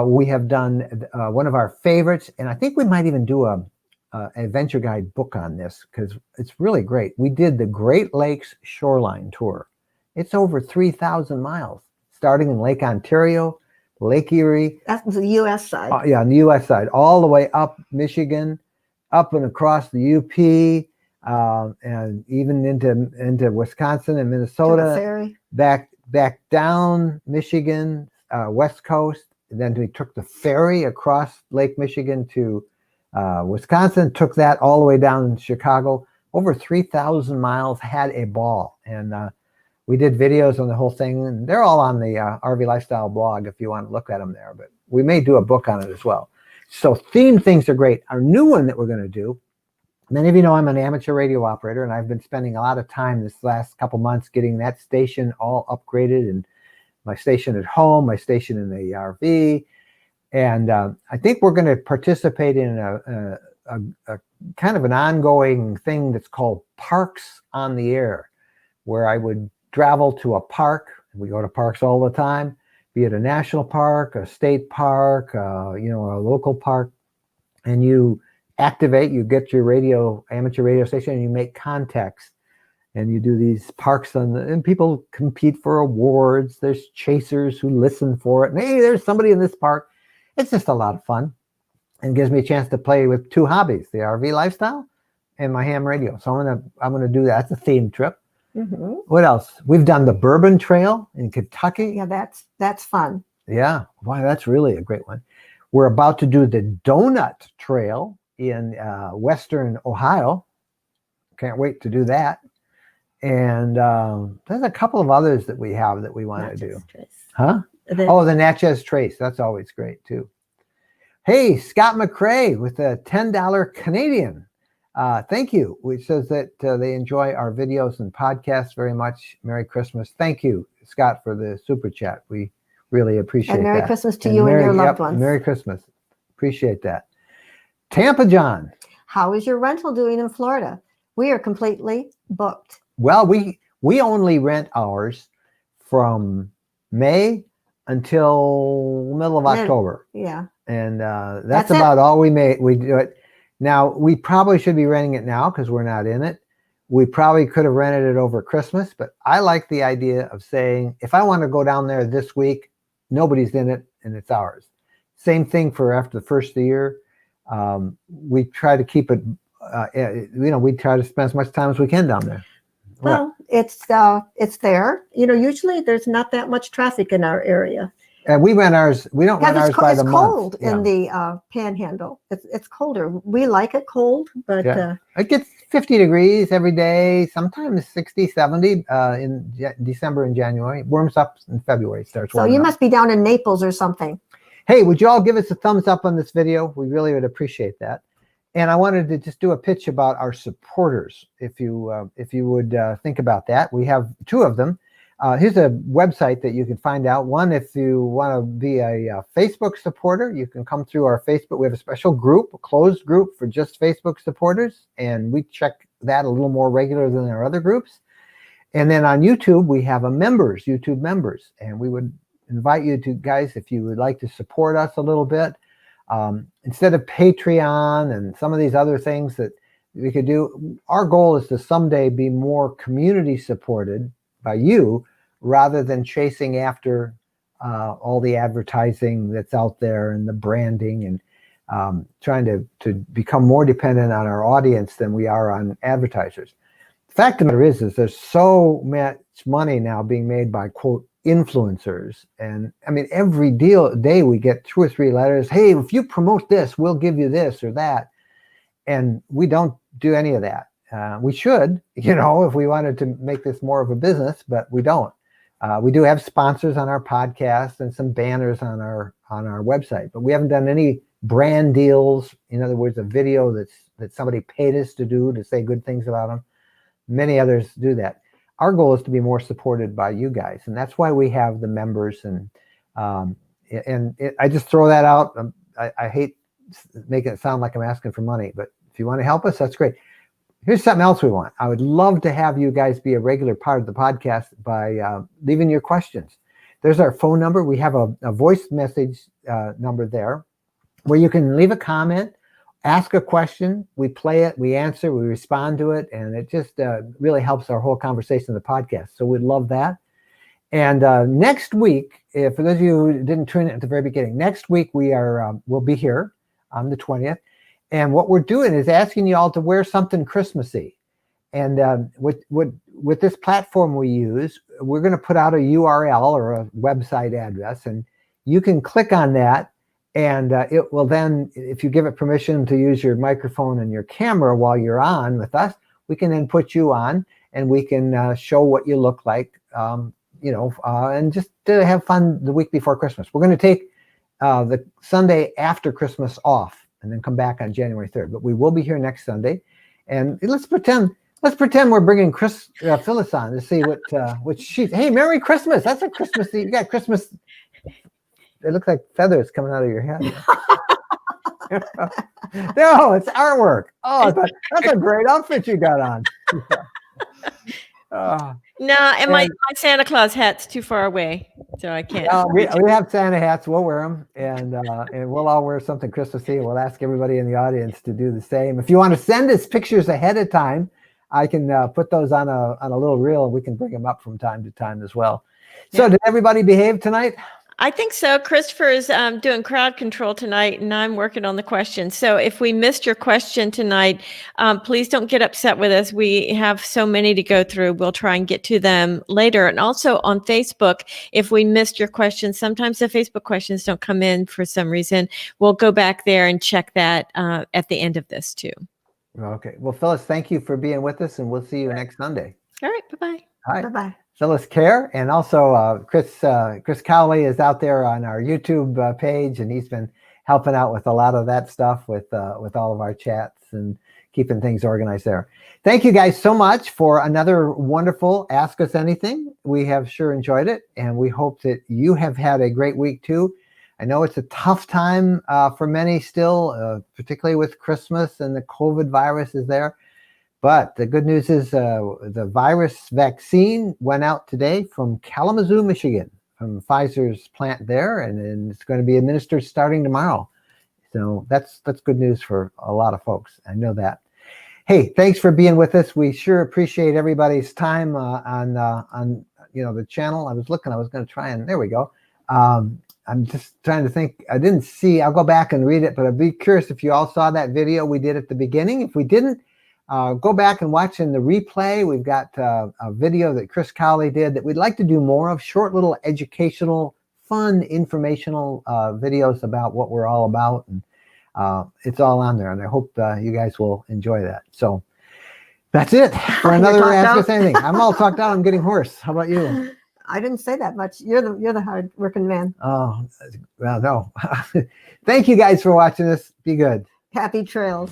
We have done one of our favorites, and I think we might even do a adventure guide book on this because it's really great. We did the Great Lakes Shoreline Tour. It's over 3,000 miles, starting in Lake Ontario, Lake Erie. That's the U.S. side. Yeah, on the U.S. side, all the way up Michigan, up and across the UP, and even into Wisconsin and To the Minnesota, ferry. back down Michigan, West Coast. And then we took the ferry across Lake Michigan to Wisconsin, took that all the way down to Chicago, over 3,000 miles, had a ball. And we did videos on the whole thing, and they're all on the RV Lifestyle blog if you want to look at them there. But we may do a book on it as well. So themed things are great. Our new one that we're going to do, many of you know I'm an amateur radio operator, and I've been spending a lot of time this last couple months getting that station all upgraded, and my station at home, my station in the RV. And I think we're going to participate in a kind of an ongoing thing that's called Parks on the Air, where I would travel to a park. We go to parks all the time, be it a national park, a state park, a local park, and you activate, you get your amateur radio station, and you make contacts, and you do these parks and people compete for awards. There's chasers who listen for it. And hey, there's somebody in this park. It's just a lot of fun and gives me a chance to play with two hobbies, the RV lifestyle and my ham radio. So I'm gonna do that. It's a theme trip. Mm-hmm. What else? We've done the Bourbon Trail in Kentucky. Yeah, that's fun. Yeah, wow, that's really a great one. We're about to do the Donut Trail in Western Ohio. Can't wait to do that. And there's a couple of others that we have that we want to do. Huh? The Natchez Trace. That's always great too. Hey, Scott McRae with a $10 Canadian. Thank you. Which says that they enjoy our videos and podcasts very much. Merry Christmas. Thank you, Scott, for the super chat. We really appreciate and Merry that. Christmas to you and your loved ones. Merry Christmas. Appreciate that. Tampa John. How is your rental doing in Florida? We are completely booked. Well, we only rent ours from May until middle of October. Yeah. And that's about all we do it. Now, we probably should be renting it now because we're not in it. We probably could have rented it over Christmas, but I like the idea of saying, if I want to go down there this week, nobody's in it and it's ours. Same thing for after the first of the year. We try to keep it, we try to spend as much time as we can down there. Well, it's there. Usually there's not that much traffic in our area. And we rent ours. We don't rent ours by the month. It's cold in the Panhandle. It's colder. We like it cold, but it gets 50 degrees every day. Sometimes 60, 70 in December and January. Warms up in February. Starts. So you must be down in Naples or something. Hey, would you all give us a thumbs up on this video? We really would appreciate that. And I wanted to just do a pitch about our supporters. If you would think about that, we have two of them. Here's a website that you can find out. One, if you want to be a Facebook supporter, you can come through our Facebook. We have a special group, a closed group for just Facebook supporters, and we check that a little more regular than our other groups. And then on YouTube, we have YouTube members, and we would invite you to, guys, if you would like to support us a little bit. Instead of Patreon and some of these other things that we could do, our goal is to someday be more community supported by you rather than chasing after all the advertising that's out there and the branding and trying to become more dependent on our audience than we are on advertisers. The fact of the matter is there's so much money now being made by, quote, influencers. And I mean, every day we get 2 or 3 letters. Hey, if you promote this, we'll give you this or that. And we don't do any of that. We should, if we wanted to make this more of a business, but we don't. We do have sponsors on our podcast and some banners on our website, but we haven't done any brand deals. In other words, a video that somebody paid us to do to say good things about them. Many others do that. Our goal is to be more supported by you guys, and that's why we have the members. And I just throw that out. I hate making it sound like I'm asking for money, but if you want to help us, that's great. Here's something else we want. I would love to have you guys be a regular part of the podcast by leaving your questions. There's our phone number. We have a voice message number there where you can leave a comment, ask a question. We play it, we answer, we respond to it, and it just really helps our whole conversation of the podcast. So we'd love that. And next week, for those of you who didn't tune in at the very beginning, next week we'll be here on the 20th. And what we're doing is asking you all to wear something Christmassy. And with this platform we use, we're going to put out a URL or a website address, and you can click on that. And it will then, if you give it permission to use your microphone and your camera while you're on with us, we can then put you on and we can show what you look like, and just to have fun the week before Christmas. We're going to take the Sunday after Christmas off and then come back on January 3rd. But we will be here next Sunday. And let's pretend we're bringing Phyllis on to see what she's. Hey, Merry Christmas! That's a Christmas. You got Christmas. It looks like feathers coming out of your head. No, it's artwork. Oh, that's a great outfit you got on. No, and my Santa Claus hat's too far away, so I can't. We have Santa hats. We'll wear them, and we'll all wear something Christmassy. We'll ask everybody in the audience to do the same. If you want to send us pictures ahead of time, I can put those on a little reel, and we can bring them up from time to time as well. So, Did everybody behave tonight? I think so. Christopher is doing crowd control tonight, and I'm working on the questions. So if we missed your question tonight, please don't get upset with us. We have so many to go through. We'll try and get to them later. And also on Facebook, if we missed your question, sometimes the Facebook questions don't come in for some reason. We'll go back there and check that at the end of this too. Okay. Well, Phyllis, thank you for being with us, and we'll see you next Sunday. All right. Bye-bye. All right. Bye-bye. Phyllis Care, and also Chris Cowley is out there on our YouTube page, and he's been helping out with a lot of that stuff with all of our chats and keeping things organized there. Thank you guys so much for another wonderful Ask Us Anything. We have sure enjoyed it, and we hope that you have had a great week too. I know it's a tough time for many still, particularly with Christmas and the COVID virus is there. But the good news is the virus vaccine went out today from Kalamazoo, Michigan, from Pfizer's plant there, and it's going to be administered starting tomorrow. So that's good news for a lot of folks. I know that. Hey, thanks for being with us. We sure appreciate everybody's time on the channel. I was going to try and there we go. I'm just trying to think. I didn't see. I'll go back and read it, but I'd be curious if you all saw that video we did at the beginning. If we didn't, go back and watch in the replay. We've got a video that Chris Cowley did that we'd like to do more of, short little educational, fun, informational videos about what we're all about. And it's all on there, and I hope you guys will enjoy that. So that's it for another Ask Us Anything. I'm all talked out. I'm getting hoarse. How about you? I didn't say that much. You're the hard working man. Oh, well, no. Thank you guys for watching this. Be good. Happy trails.